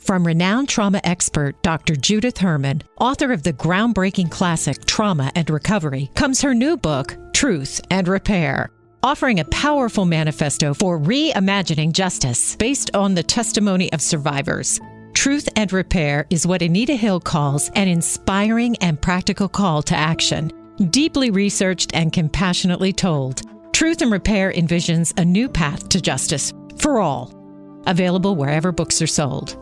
From renowned trauma expert Dr. Judith Herman, author of the groundbreaking classic Trauma and Recovery, comes her new book, Truth and Repair, offering a powerful manifesto for reimagining justice based on the testimony of survivors. Truth and Repair is what Anita Hill calls an inspiring and practical call to action, deeply researched and compassionately told. Truth and Repair envisions a new path to justice for all. Available wherever books are sold.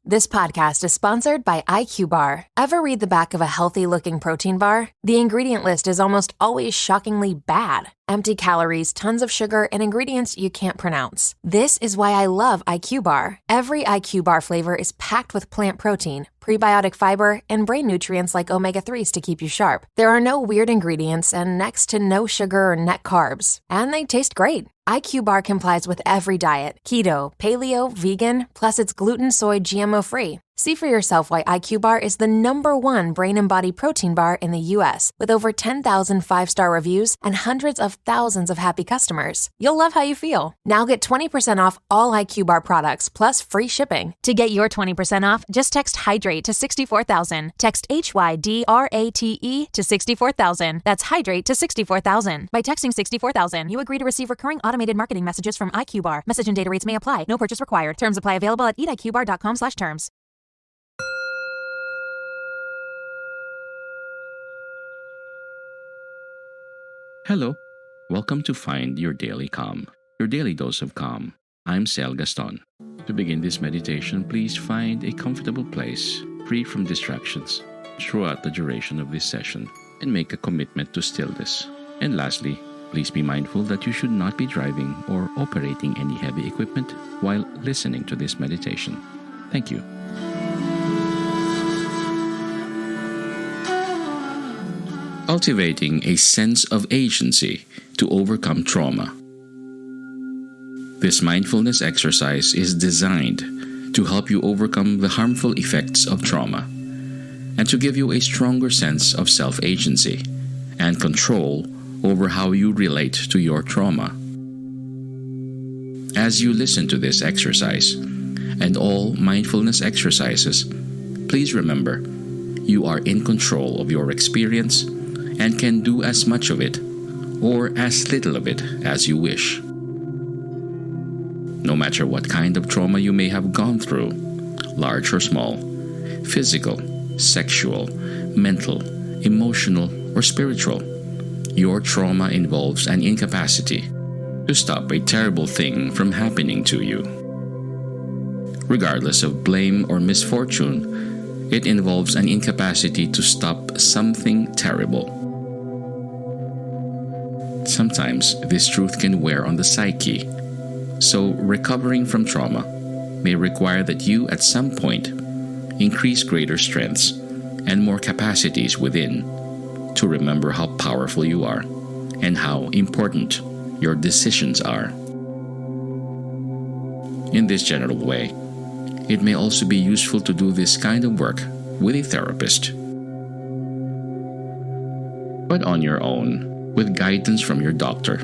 This podcast is sponsored by IQ Bar. Ever read the back of a healthy-looking protein bar? The ingredient list is almost always shockingly bad. Empty calories, tons of sugar, and ingredients you can't pronounce. This is why I love IQ Bar. Every IQ Bar flavor is packed with plant protein, prebiotic fiber, and brain nutrients like omega-3s to keep you sharp. There are no weird ingredients and next to no sugar or net carbs. And they taste great. IQ Bar complies with every diet, keto, paleo, vegan, plus it's gluten, soy, GMO-free. See for yourself why IQ Bar is the #1 brain and body protein bar in the U.S. with over 10,000 5-star reviews and hundreds of thousands of happy customers. You'll love how you feel. Now get 20% off all IQ Bar products plus free shipping. To get your 20% off, just text HYDRATE to 64,000. Text HYDRATE to 64,000. That's HYDRATE to 64,000. By texting 64,000, you agree to receive recurring automated marketing messages from IQ Bar. Message and data rates may apply. No purchase required. Terms apply. Available at eatiqbar.com/terms. Hello, welcome to Find Your Daily Calm, your daily dose of calm. I'm Sel Gaston. To begin this meditation, please find a comfortable place, free from distractions, throughout the duration of this session, and make a commitment to stillness. And lastly, please be mindful that you should not be driving or operating any heavy equipment while listening to this meditation. Thank you. Cultivating a sense of agency to overcome trauma. This mindfulness exercise is designed to help you overcome the harmful effects of trauma and to give you a stronger sense of self-agency and control over how you relate to your trauma. As you listen to this exercise and all mindfulness exercises, please remember you are in control of your experience and can do as much of it or as little of it as you wish. No matter what kind of trauma you may have gone through, large or small, physical, sexual, mental, emotional, or spiritual, your trauma involves an incapacity to stop a terrible thing from happening to you. Regardless of blame or misfortune, it involves an incapacity to stop something terrible. Sometimes this truth can wear on the psyche, so recovering from trauma may require that you at some point increase greater strengths and more capacities within to remember how powerful you are and how important your decisions are. In this general way, it may also be useful to do this kind of work with a therapist. But on your own, with guidance from your doctor,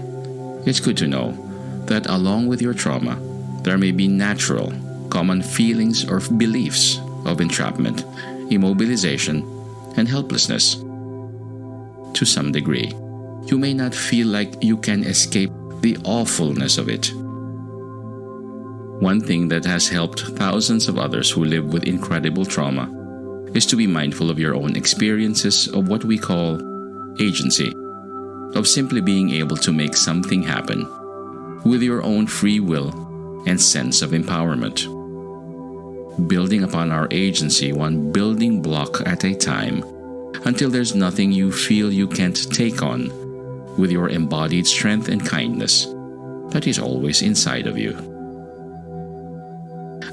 it's good to know that along with your trauma, there may be natural, common feelings or beliefs of entrapment, immobilization, and helplessness. To some degree, you may not feel like you can escape the awfulness of it. One thing that has helped thousands of others who live with incredible trauma is to be mindful of your own experiences of what we call agency, of simply being able to make something happen with your own free will and sense of empowerment. Building upon our agency one building block at a time until there's nothing you feel you can't take on with your embodied strength and kindness that is always inside of you.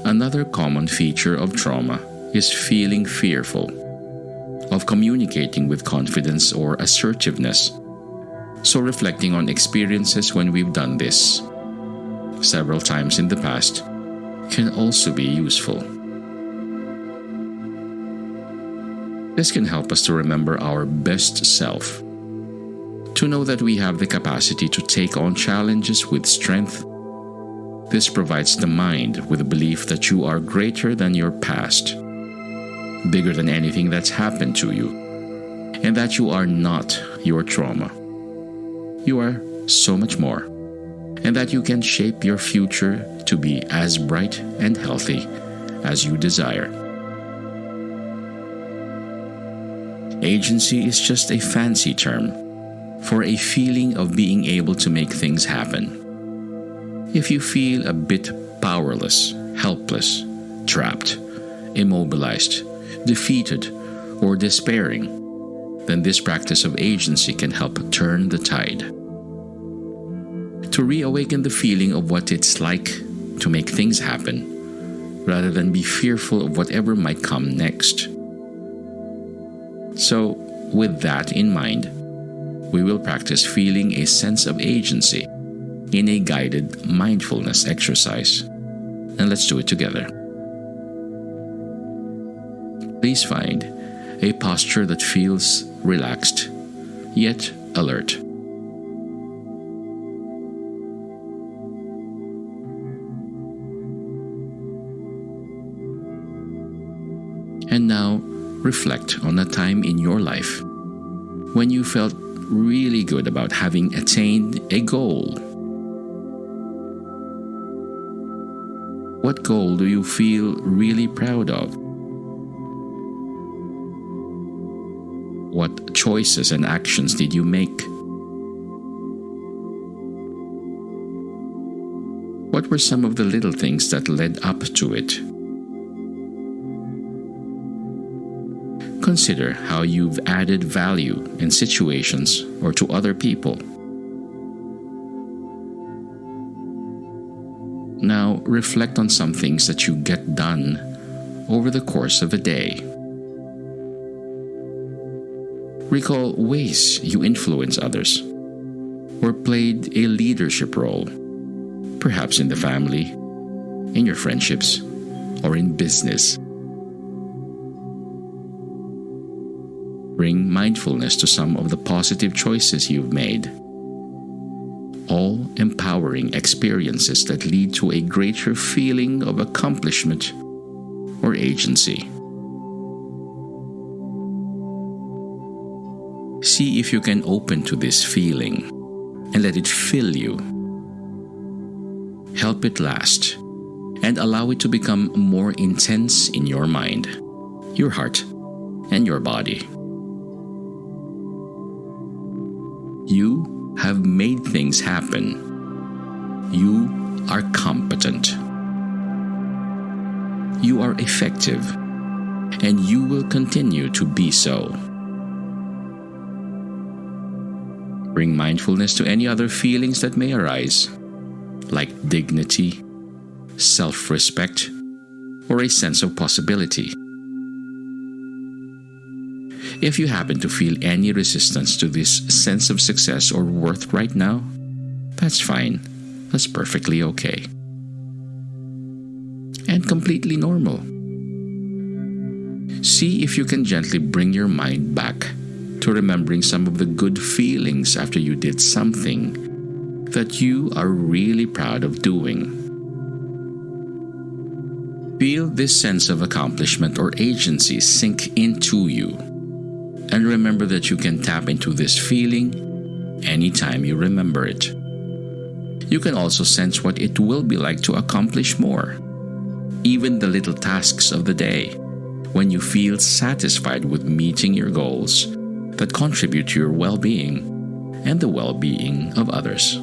Another common feature of trauma is feeling fearful of communicating with confidence or assertiveness. So reflecting on experiences when we've done this several times in the past can also be useful. This can help us to remember our best self, to know that we have the capacity to take on challenges with strength, This provides the mind with the belief that you are greater than your past, bigger than anything that's happened to you, and that you are not your trauma. You are so much more, and that you can shape your future to be as bright and healthy as you desire. Agency is just a fancy term for a feeling of being able to make things happen. If you feel a bit powerless, helpless, trapped, immobilized, defeated, or despairing, then this practice of agency can help turn the tide. To reawaken the feeling of what it's like to make things happen, rather than be fearful of whatever might come next. So, with that in mind, we will practice feeling a sense of agency in a guided mindfulness exercise. And let's do it together. Please find a posture that feels relaxed, yet alert. And now, reflect on a time in your life when you felt really good about having attained a goal. What goal do you feel really proud of? What choices and actions did you make? What were some of the little things that led up to it? Consider how you've added value in situations or to other people. Now, reflect on some things that you get done over the course of a day. Recall ways you influence others or played a leadership role, perhaps in the family, in your friendships, or in business. Bring mindfulness to some of the positive choices you've made. All empowering experiences that lead to a greater feeling of accomplishment or agency. See if you can open to this feeling and let it fill you. Help it last and allow it to become more intense in your mind, your heart, and your body. You have made things happen. You are competent. You are effective, and you will continue to be so. Bring mindfulness to any other feelings that may arise, like dignity, self-respect, or a sense of possibility. If you happen to feel any resistance to this sense of success or worth right now, that's fine. That's perfectly okay. And completely normal. See if you can gently bring your mind back to remembering some of the good feelings after you did something that you are really proud of doing. Feel this sense of accomplishment or agency sink into you. And remember that you can tap into this feeling anytime you remember it. You can also sense what it will be like to accomplish more, even the little tasks of the day, when you feel satisfied with meeting your goals that contribute to your well-being and the well-being of others.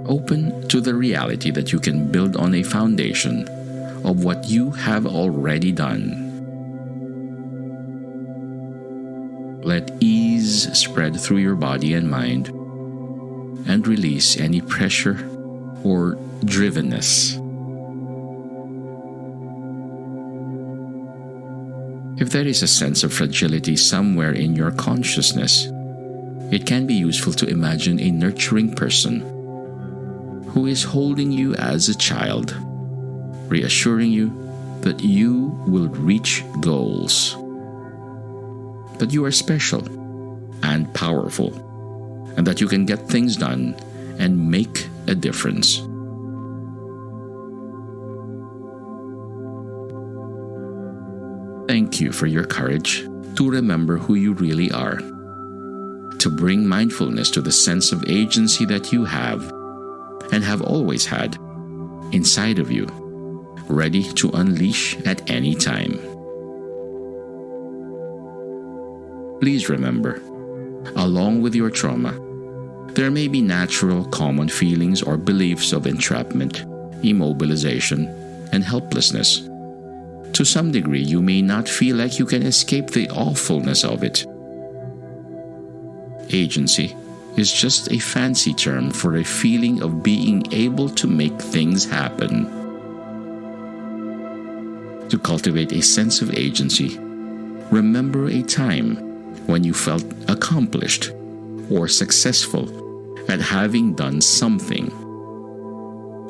Open to the reality that you can build on a foundation of what you have already done. Let ease spread through your body and mind, and release any pressure or drivenness. If there is a sense of fragility somewhere in your consciousness, it can be useful to imagine a nurturing person who is holding you as a child, reassuring you that you will reach goals, that you are special and powerful, and that you can get things done and make a difference. Thank you for your courage to remember who you really are, to bring mindfulness to the sense of agency that you have and have always had inside of you, ready to unleash at any time. Please remember, along with your trauma, there may be natural common feelings or beliefs of entrapment, immobilization, and helplessness. To some degree, you may not feel like you can escape the awfulness of it. Agency is just a fancy term for a feeling of being able to make things happen. To cultivate a sense of agency, remember a time when you felt accomplished or successful at having done something.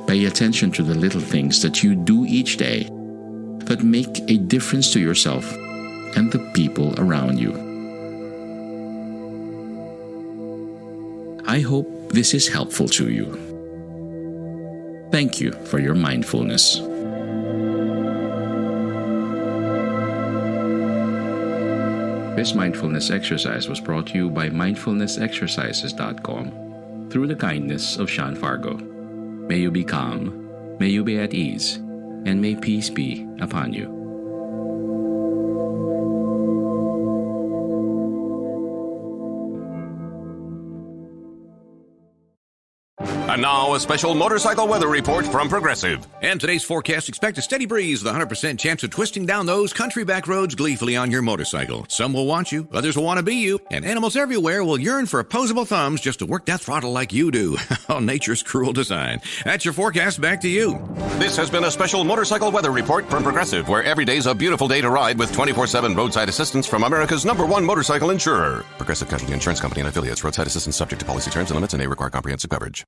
Pay attention to the little things that you do each day that make a difference to yourself and the people around you. I hope this is helpful to you. Thank you for your mindfulness. This mindfulness exercise was brought to you by mindfulnessexercises.com through the kindness of Sean Fargo. May you be calm, may you be at ease, and may peace be upon you. And now, a special motorcycle weather report from Progressive. And today's forecast, expect a steady breeze with a 100% chance of twisting down those country back roads gleefully on your motorcycle. Some will want you, others will want to be you, and animals everywhere will yearn for opposable thumbs just to work that throttle like you do. Oh, nature's cruel design. That's your forecast. Back to you. This has been a special motorcycle weather report from Progressive, where every day's a beautiful day to ride with 24/7 roadside assistance from America's #1 motorcycle insurer. Progressive Casualty Insurance Company and affiliates. Roadside assistance subject to policy terms and limits and may require comprehensive coverage.